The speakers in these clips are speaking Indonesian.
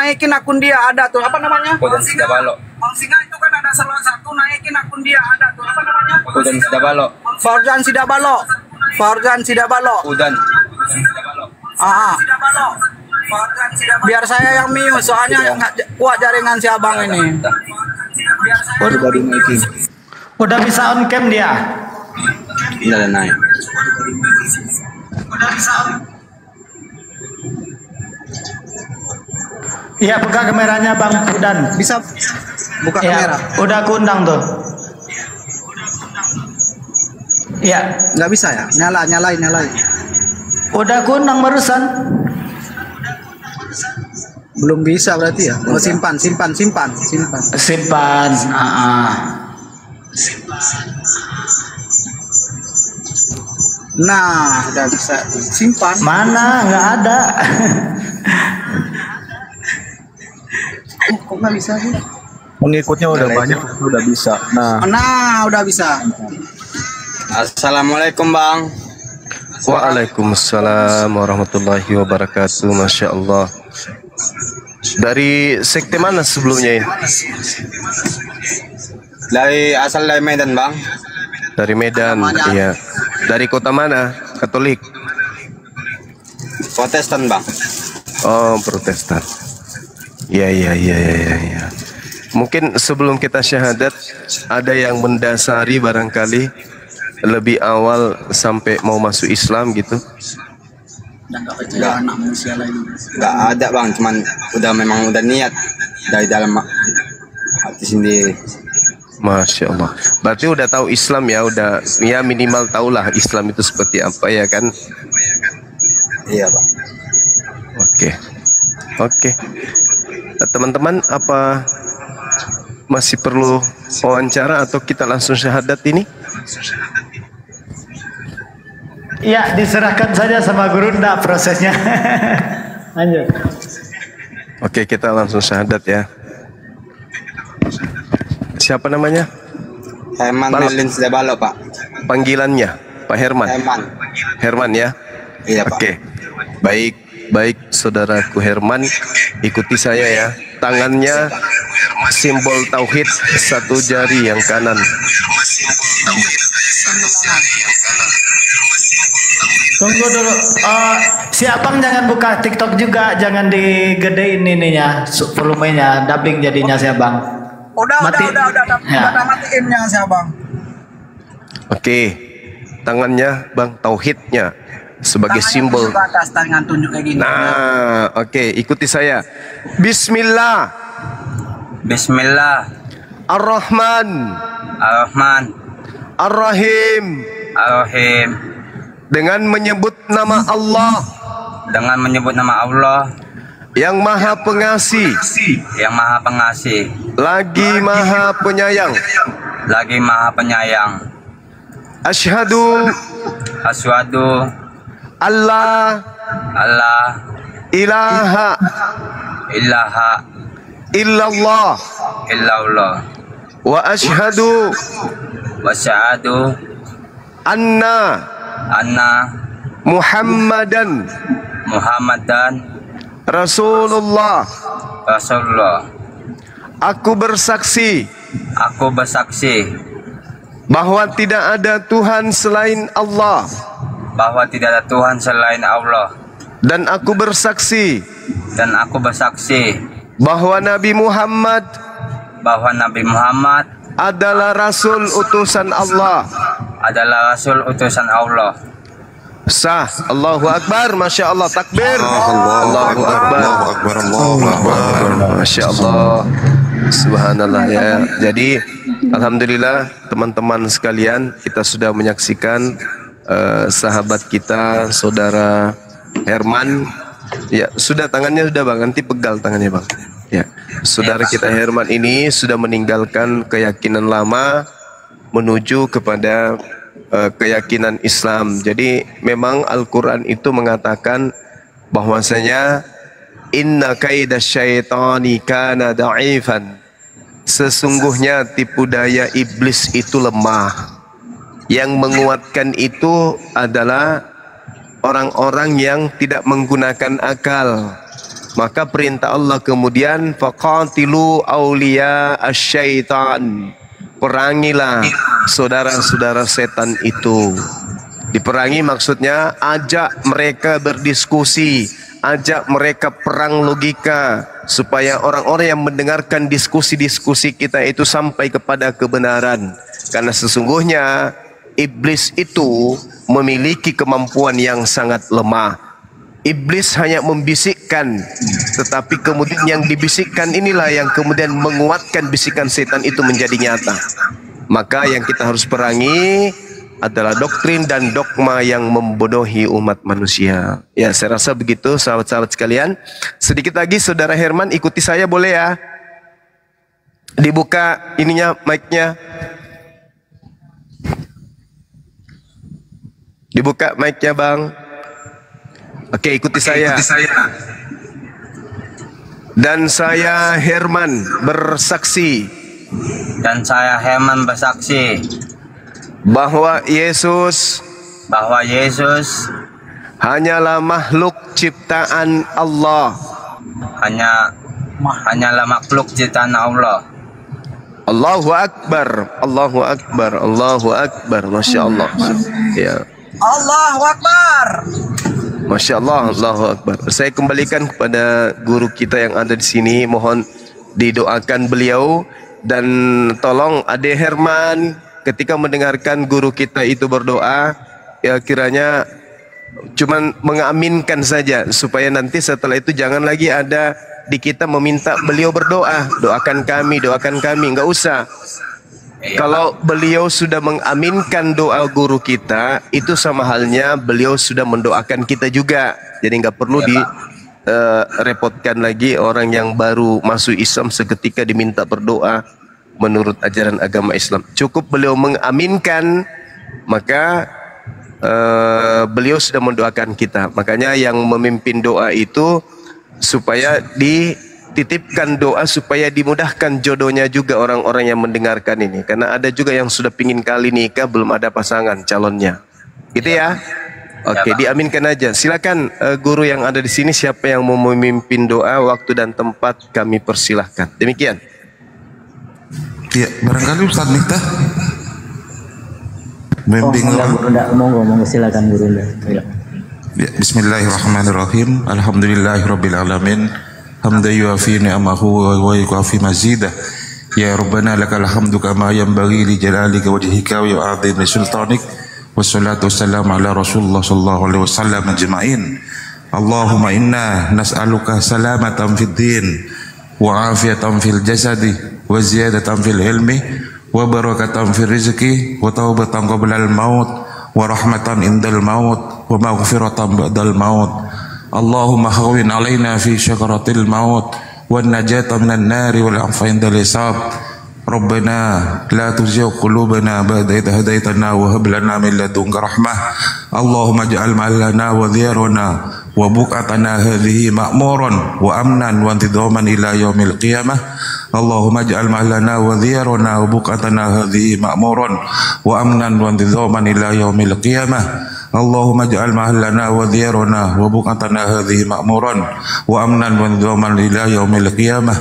naikin akun dia, ada tuh apa namanya? Udan Sidabalo. Bang Singa itu kan ada salah satu naikin akun dia, ada tuh apa namanya? Udan Sidabalo. Farzan Sidabalo. Farzan Sidabalo. Udan. Ah. Biar saya yang mute, soalnya nggak kuat jaringan si abang ini. Udah bisa on cam dia. Udah naik. Udah bisa on. Iya, buka kameranya Bang Udan. Bisa buka Ya, kamera? udah aku undang tuh. Iya. Nggak bisa ya? Nyalain. Udah aku undang barusan. Belum bisa berarti ya? Oh, simpan. Simpan. Nah, udah bisa simpan. Mana? Nggak ada. Kok nggak bisa sih? Pengikutnya udah banyak, udah bisa. Nah, udah bisa. Assalamualaikum Bang. Waalaikumsalam warahmatullahi wabarakatuh. Masya Allah. Dari sekte mana sebelumnya ini? Asal dari Medan Bang. Dari Medan, iya. Dari kota mana? Katolik? Protestan Bang. Oh, Protestan. Iya. Mungkin sebelum kita syahadat, ada yang mendasari barangkali lebih awal sampai mau masuk Islam gitu. Nggak ada Bang, cuman memang udah niat dari dalam hati sendiri. Masya Allah. Berarti udah tahu Islam ya, udah ya minimal tahulah Islam itu seperti apa ya kan? Iya Bang. Oke. Teman-teman, apa masih perlu wawancara atau kita langsung syahadat ini? Ya, diserahkan saja sama guru ndak prosesnya. Lanjut. Oke, kita langsung syahadat ya. Siapa namanya? Herman Melin Sidabalo Pak. Panggilannya Pak Herman. Herman ya. Iya Pak. Oke. Baik saudaraku Herman, ikuti saya ya. Tangannya simbol tauhid, satu jari yang kanan. Tunggu dulu. Si abang jangan buka TikTok juga, jangan digedein ininya, volumenya, dubbing jadinya si abang. Udah matiin ya si abang. Oke, tangannya bang tauhidnya sebagai simbol. Atas tangan tunjuk kayak gini. Nah, oke, ikuti saya. Bismillah. Ar-Rahman. Ar-Rahim. Dengan menyebut nama Allah. Yang Maha Pengasih. Lagi Maha Penyayang. Asyhadu. Allah. Ilaha. Illallah. Wa asyhadu. Anna. Muhammadan. Rasulullah. Aku bersaksi bahwa tidak ada Tuhan selain Allah. Dan aku bersaksi bahwa Nabi Muhammad adalah Rasul utusan Allah. Sah. Allahu Akbar. Masya Allah. Takbir. Allahu Akbar. Masya Allah. Subhanallah ya. Jadi alhamdulillah teman-teman sekalian, kita sudah menyaksikan sahabat kita, saudara Herman. Ya, sudah tangannya sudah bang. Nanti pegal tangannya bang. Ya, saudara kita Herman ini sudah meninggalkan keyakinan lama menuju kepada keyakinan Islam. Jadi memang Al-Quran itu mengatakan bahwasanya inna kaidasyaitani kana da'ifan. Sesungguhnya tipu daya iblis itu lemah. Yang menguatkan itu adalah orang-orang yang tidak menggunakan akal. Maka perintah Allah kemudian faqatilu awliya asyaitan. Perangilah saudara-saudara setan itu. Diperangi maksudnya ajak mereka berdiskusi, ajak mereka perang logika supaya orang-orang yang mendengarkan diskusi-diskusi kita itu sampai kepada kebenaran. Karena sesungguhnya iblis itu memiliki kemampuan yang sangat lemah. Iblis hanya membisikkan, tetapi kemudian yang dibisikkan inilah yang kemudian menguatkan bisikan setan itu menjadi nyata. Maka yang kita harus perangi adalah doktrin dan dogma yang membodohi umat manusia. Ya, saya rasa begitu sahabat-sahabat sekalian. Sedikit lagi Saudara Herman ikuti saya boleh ya? Dibuka ininya mic-nya. Dibuka mic-nya Bang. Oke, ikuti saya. Dan saya Herman bersaksi. Dan saya Herman bersaksi Bahwa Yesus hanyalah makhluk ciptaan Allah. hanyalah makhluk ciptaan Allah. Allahu Akbar, Allahu Akbar, Allahu Akbar. Masya Allah. Ya. Allahu Akbar. Masya Allah, Allahu Akbar. Saya kembalikan kepada guru kita yang ada di sini. Mohon didoakan beliau. Dan tolong Ade Herman ketika mendengarkan guru kita itu berdoa, ya kiranya cuman mengaminkan saja. Supaya nanti setelah itu jangan lagi ada di kita meminta beliau berdoa. Doakan kami, enggak usah. Kalau beliau sudah mengaminkan doa guru kita, itu sama halnya beliau sudah mendoakan kita juga. Jadi nggak perlu direpotkan lagi orang yang baru masuk Islam seketika diminta berdoa menurut ajaran agama Islam. Cukup beliau mengaminkan, maka beliau sudah mendoakan kita. Makanya yang memimpin doa itu supaya dititipkan doa supaya dimudahkan jodohnya juga orang-orang yang mendengarkan ini. Karena ada juga yang sudah pingin kali nikah belum ada pasangan calonnya. Gitu ya. Oke, diaminkan aja. Silakan guru yang ada di sini, siapa yang mau memimpin doa, waktu dan tempat kami persilahkan. Demikian. Ya, barangkali Ustaz Miftah membimbing Monggo silakan guru. Ya, bismillahirrahmanirrahim. Alhamdulillahirabbil alamin. Hamdan yuafi ni'amahu wa yukafi mazidah. Ya Rabbana lakal hamdu kama yanbaghi li jalalika wajhika wa yu'adhim li sultanik. Wassalatu wassalamu ala Rasulullah sallallahu alaihi wasallam ajma'in. Allahumma inna nas'aluka salamatan fid din wa afiyatan fil jasadi wa ziyadatan fil ilmi wa barakatan fil rizqi wa taubatan qabla al maut wa rahmatan indal maut wa maghfiratan ba'dal maut. Allahumma khawin alaina fi syakaratil maut wan najata minan nari wal afa indal hisab. Rabbana la tuzigh qulubana ba'da idh hadaytana wa hab lana min ladunka rahmah. Allahumma ij'al ma'lana wa dhiyarana wa buqatana hadhihi ma'muran wa amnan wa intidaman ila yaumil qiyamah. Allahumma ij'al ma'lana wa dhiyarana wa buqatana hadhihi ma'muran wa amnan wa intidaman ila yaumil qiyamah. Allahumma ij'al mahallana wa diyarana wa buqatana hadhihi ma'muran wa amnan wa nidaman ila yaumil qiyamah.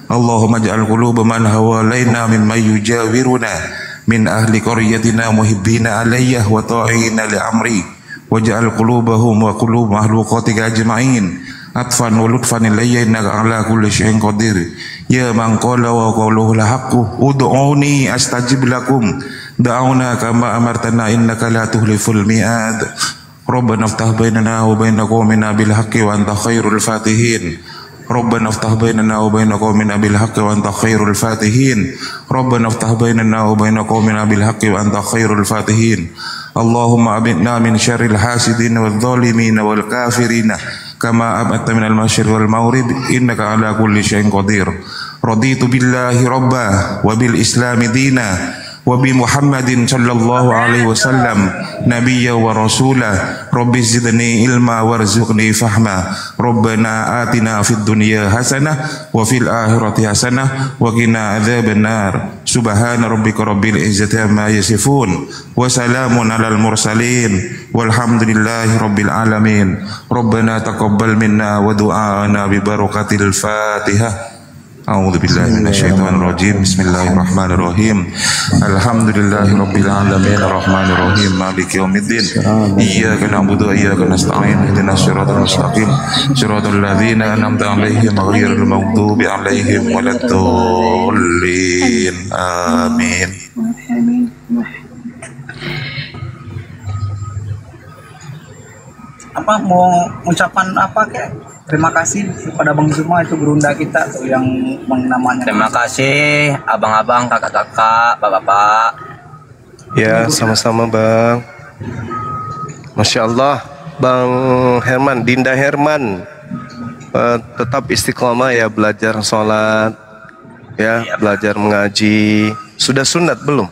Allahumma ij'al quluba man hawalaina mimman yujawiruna min ahli qaryatina muhibbina alayyah wa ta'ina li amri waj'al qulubahum wa qulub makhluqatika ajma'in atfan wa lutfan ilayya innaka ala kulli syai'in qadir. Ya man qala wa qawluhu la haqqu ud'uni astajib lakum. Da'una kama amartana innaka la tuhliful mi'ad. Rabbana iftah bainana wa baina qaumina bil haqqi wa anta khairul fatihin. Rabbana iftah bainana wa baina qaumina bil haqqi wa anta khairul fatihin. Rabbana iftah bainana wa baina qaumina bil haqqi wa anta khairul fatihin. Allahumma abidna min syarril hasidin wal zalimin wal kafirin kama abadta minal masyriq wal maghrib innaka ala kulli syai'in qadir. Raditu billahi rabba wa bil islami dina wa bi Muhammadin sallallahu alaihi wasallam nabiyya wa rasula. Rabbi zidni ilma warzuqni fahma. Rabbana atina fid dunya hasanah wa fil akhirati hasanah wa qina adzabannar. Subhana rabbika rabbil izzati amma yasifun wa salamun alal mursalin walhamdulillahi rabbil alamin. Rabbana taqabbal minna wa du'ana bi barakatil Fatihah. A'udzu billahi minasyaitonir rajim. Bismillahirrahmanirrahim. Alhamdulillahi rabbil alamin arrahmanir rahim maliki yaumiddin. Iyyaka na'budu wa iyyaka nasta'in. Ihdinas siratal mustaqim. Siratal ladzina an'amta 'alaihim ghairil maghdubi 'alaihim waladdallin. Amin. Apa mau ucapan apa kek? Terima kasih kepada Bang Zuma, itu berunda kita tuh yang namanya. Terima kasih abang-abang, kakak-kakak, bapak-bapak. Ya, sama-sama Bang. Masya Allah, Bang Herman, Dinda Herman, tetap istiqomah ya, belajar sholat, ya, belajar mengaji. Sudah sunat belum?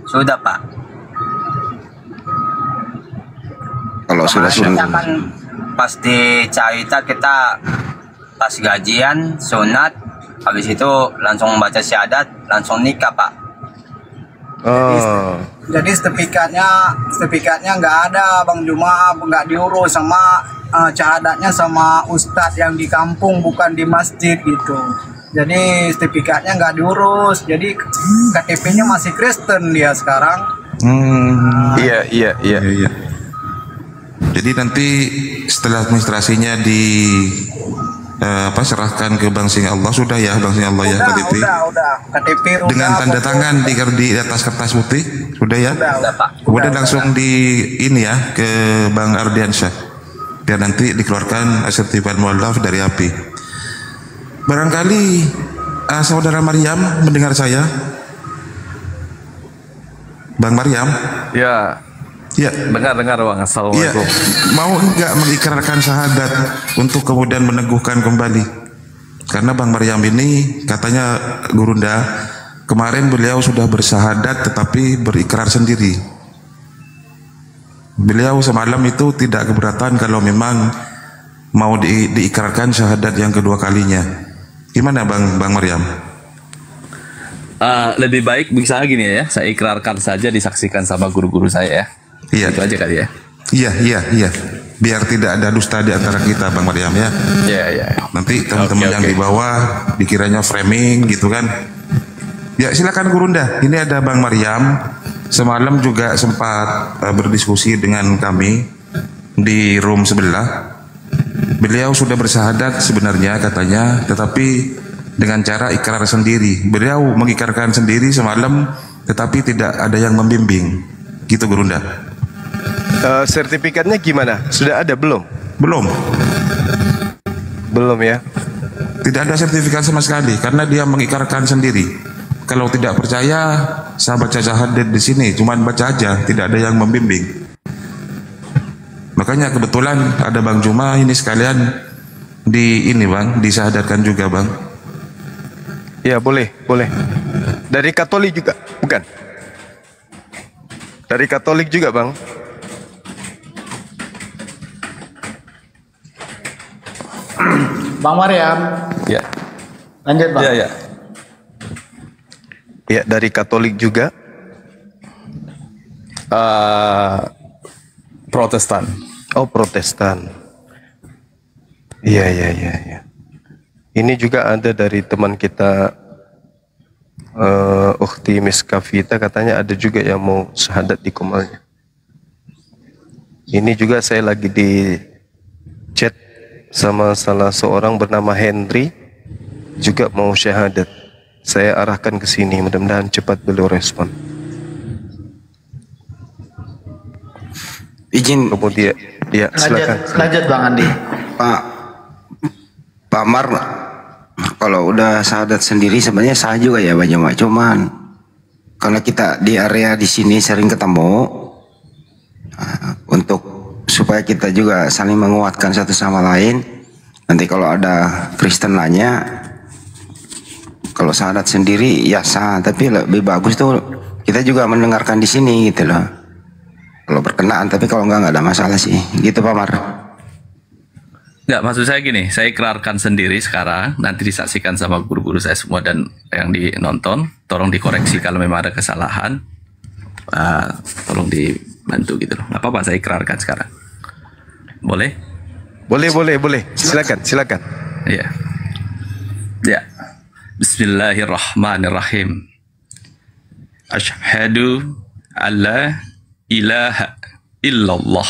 Sudah Pak. Kalau sudah Kemarin sunat, kan pas di Cawita kita pas gajian sunat, habis itu langsung baca syahadat, langsung nikah Pak. oh, Jadi sertifikatnya nggak ada Bang Juma, nggak diurus sama syahadatnya sama ustadz yang di kampung, bukan di masjid gitu. Jadi sertifikatnya nggak diurus, jadi KTP-nya masih Kristen dia sekarang. iya. Iya. Jadi nanti setelah administrasinya serahkan ke Bang Sing Allah, sudah ya Bang Sing Allah ya KTP. Udah. KTP udah. Dengan tanda tangan di atas kertas putih, sudah ya. Sudah Pak. Kemudian langsung di ini ya ke Bang Ardiansyah, biar nanti dikeluarkan sertifikat mualaf dari API. Barangkali saudara Maryam mendengar saya, Bang Maryam. Ya, Ya, dengar Bang. iya. Assalamualaikum. Mau enggak mengikrarkan syahadat untuk kemudian meneguhkan kembali? Karena Bang Maryam ini katanya Gurunda, kemarin beliau sudah bersyahadat tetapi berikrar sendiri. Beliau semalam itu tidak keberatan kalau memang mau diikrarkan syahadat yang kedua kalinya. Gimana Bang Maryam? Lebih baik bisa gini ya, saya ikrarkan saja, disaksikan sama guru-guru saya ya. Iya. Itu aja kali ya. Iya. Biar tidak ada dusta di antara kita Bang Maryam ya. Iya. Nanti teman-teman yang di bawah dikiranya framing gitu kan. Ya silakan Gurunda. Ini ada Bang Maryam. Semalam juga sempat berdiskusi dengan kami di room sebelah. Beliau sudah bersyahadat sebenarnya katanya, tetapi dengan cara ikrar sendiri. Beliau mengikrarkan sendiri semalam, tetapi tidak ada yang membimbing. Gitu Gurunda. sertifikatnya gimana? Sudah ada belum? Belum. Belum ya. Tidak ada sertifikat sama sekali karena dia mengikrarkan sendiri. Kalau tidak percaya, saya baca syahadat di sini, cuman baca aja, tidak ada yang membimbing. Makanya kebetulan ada Bang Juma ini sekalian disyahadatkan juga Bang. Ya boleh. Dari Katolik juga, bukan? Dari Katolik juga Bang. Bang Maryam, Ya. lanjut Bang. Ya. Ya dari Katolik juga. Protestan. Oh Protestan. Iya. Ini juga ada dari teman kita Ukhti Miss Kavita, katanya ada juga yang mau syahadat di Kumalnya. Ini juga saya lagi di chat sama salah seorang bernama Henry, juga mau syahadat. Saya arahkan ke sini, mudah-mudahan cepat beliau respon. Izin Kemudian, ya silakan. Lanjut Bang Andi. Pak Mar, kalau udah syahadat sendiri sebenarnya sah juga ya Bang Juma. Cuman karena kita di area di sini sering ketemu, untuk supaya kita juga saling menguatkan satu sama lain. Nanti kalau ada Kristen nanya, kalau syahadat sendiri ya sah, tapi lebih bagus tuh kita juga mendengarkan di sini gitu loh. Kalau berkenaan, tapi kalau enggak ada masalah sih. Gitu Pak Mar. Nggak, maksud saya gini, saya ikrarkan sendiri sekarang, nanti disaksikan sama guru-guru saya semua dan yang dinonton, tolong dikoreksi kalau memang ada kesalahan, tolong dibantu gitu loh. Nggak apa-apa, saya ikrarkan sekarang. Boleh? Boleh. Silakan. Iya. Ya. Bismillahirrahmanirrahim. Asyhadu alla ilaha illallah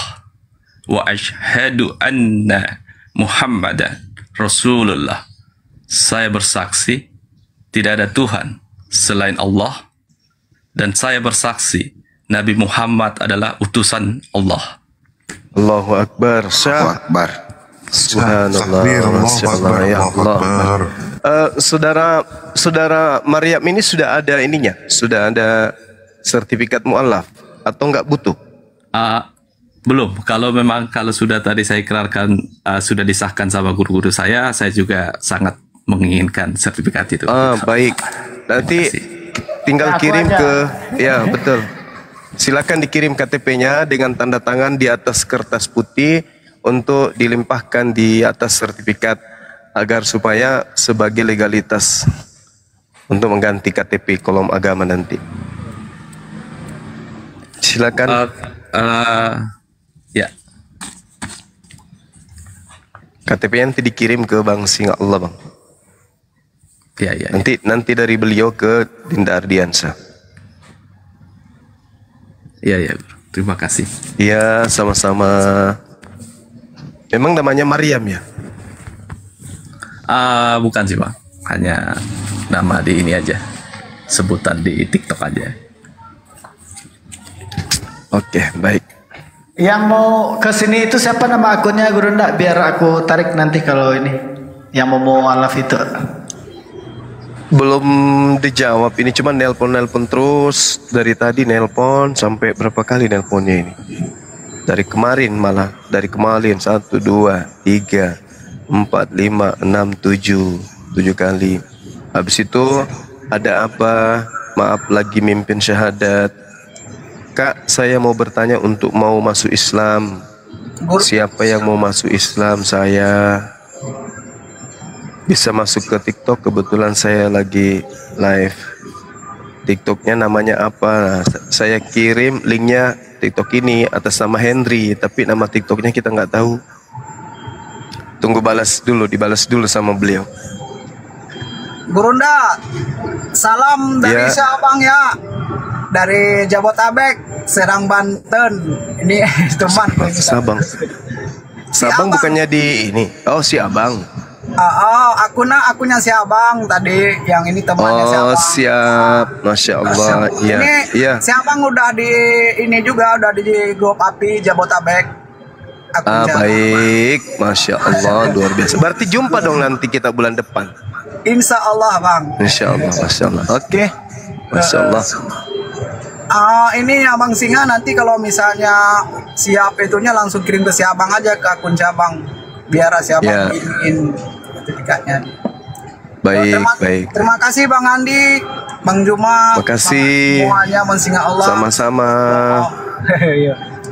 wa asyhadu anna Muhammadan Rasulullah. Saya bersaksi tidak ada Tuhan selain Allah, dan saya bersaksi Nabi Muhammad adalah utusan Allah. Allahu Akbar. Allahu Akbar. Subhanallah. Masya Allah, ya Allah. Saudara Maryam ini sudah ada ininya, sudah ada sertifikat mu'alaf atau enggak butuh? Belum. Kalau sudah tadi saya ikrarkan, sudah disahkan sama guru-guru saya juga sangat menginginkan sertifikat itu. Baik. Nanti tinggal kirim ke, ya betul. Silakan dikirim KTP-nya dengan tanda tangan di atas kertas putih untuk dilimpahkan di atas sertifikat agar supaya sebagai legalitas untuk mengganti KTP kolom agama nanti. Silakan. Ya. KTP nanti dikirim ke Bang Singa Allah, Bang. Ya. Nanti dari beliau ke Dinda Ardiansa. Iya. Terima kasih. Iya, sama-sama. Memang namanya Maryam ya? Bukan sih, Bang. Hanya nama di ini aja. Sebutan di TikTok aja. Oke, baik. Yang mau ke sini itu siapa nama akunnya Guru Ndak? Biar aku tarik nanti kalau ini. Yang mau alaf itu. Belum dijawab, ini cuma nelpon terus. Dari tadi nelpon sampai berapa kali nelponnya ini? Dari kemarin 1, 2, 3, 4, 5, 6, 7 kali. Habis itu ada apa? Maaf lagi mimpin syahadat. Kak, saya mau bertanya untuk mau masuk Islam. Siapa yang mau masuk Islam? Saya bisa masuk ke TikTok, kebetulan saya lagi live. TikToknya namanya apa? Nah, saya kirim linknya TikTok ini atas nama Henry, tapi nama TikToknya kita nggak tahu. Tunggu dibalas dulu sama beliau. Gurunda, salam dari Sabang ya, dari Jabotabek, Serang, Banten. Ini teman Sabang. Sabang bukannya di ini? Oh, si Abang. Akunya si Abang tadi, yang ini temannya si Abang. Oh, siap. Masya Allah. Iya. Si Abang udah di ini juga, udah di grup API Jabotabek. Baik. Masya Allah, luar biasa. Berarti jumpa dong nanti kita bulan depan. Insya Allah, Bang. Insya Allah, Masya Allah. Oke. Masya Allah. Ini Abang Singa nanti kalau misalnya siap itunya langsung kirim ke si Abang aja, ke akun si Abang. Biar si Abang ingin sertifikatnya. Baik. Terima kasih Bang Andi, Bang Juma. Terima kasih semuanya, Bang Singa Allah. Sama-sama.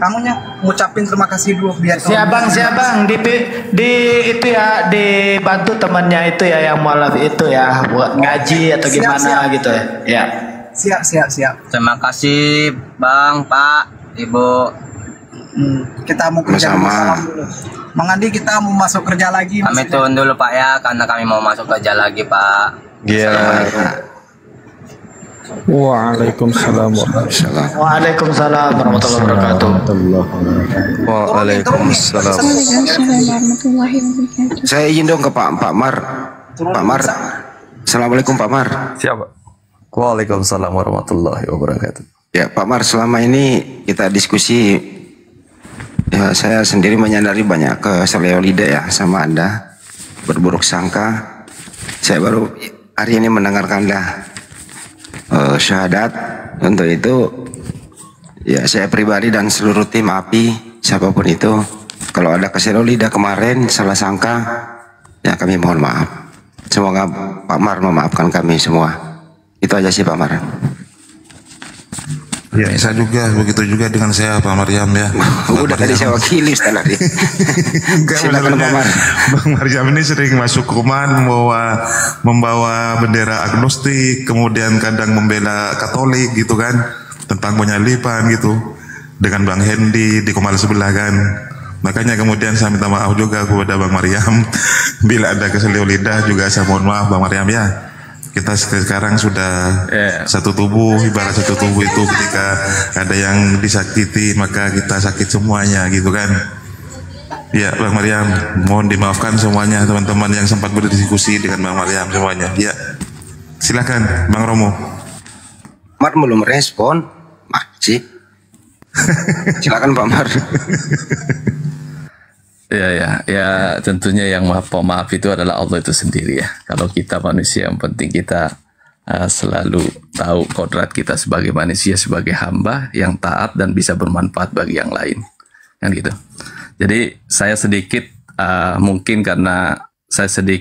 Kamunya ngucapin terima kasih dulu biar si abang di itu ya, dibantu temannya itu ya yang mualaf itu ya buat ngaji atau gimana gitu ya. Siap. Terima kasih Bang, Pak, Ibu. Kita mau kerja sama. Bang Andi, kita mau masuk kerja lagi. Kami turun dulu Pak ya, karena kami mau masuk kerja lagi Pak. Iya. Waalaikumsalam warahmatullahi wabarakatuh. Waalaikumsalam. Saya izin dong ke Pak Mar. Pak Mar. Assalamualaikum Pak Mar. Siapa? Waalaikumsalam warahmatullahi wabarakatuh. Ya Pak Mar, selama ini kita diskusi, ya saya sendiri menyadari banyak keselewolida ya sama Anda, berburuk sangka. Saya baru hari ini mendengarkan syahadat. Untuk itu ya saya pribadi dan seluruh tim API, siapapun itu, kalau ada keselewolida kemarin salah sangka, ya kami mohon maaf. Semoga Pak Mar memaafkan kami semua. Itu aja sih Pak Mar. Ya, saya juga begitu juga dengan saya Pak Maryam ya. Udah tadi saya wakili Ustaz tadi. Silakan Pak Mar. Bang Maryam ini sering masuk rumah membawa bendera agnostik, kemudian kadang membela Katolik gitu kan, tentang penyalipan gitu, dengan Bang Hendy di Komal sebelah kan. Makanya kemudian saya minta maaf juga kepada Bang Maryam. Bila ada keselio lidah juga saya mohon maaf Bang Maryam ya. Kita sekarang sudah satu tubuh, ibarat satu tubuh itu ketika ada yang disakiti maka kita sakit semuanya gitu kan. Ya Bang Maryam, mohon dimaafkan semuanya teman-teman yang sempat berdiskusi dengan Bang Maryam semuanya. Ya, silakan Bang Romo. Mar belum respon, masih. Silakan Pak Mar. Ya, tentunya yang maha pemaaf itu adalah Allah itu sendiri ya. Kalau kita manusia, yang penting kita selalu tahu kodrat kita sebagai manusia, sebagai hamba yang taat dan bisa bermanfaat bagi yang lain, kan gitu. Jadi saya sedikit mungkin karena saya sedikit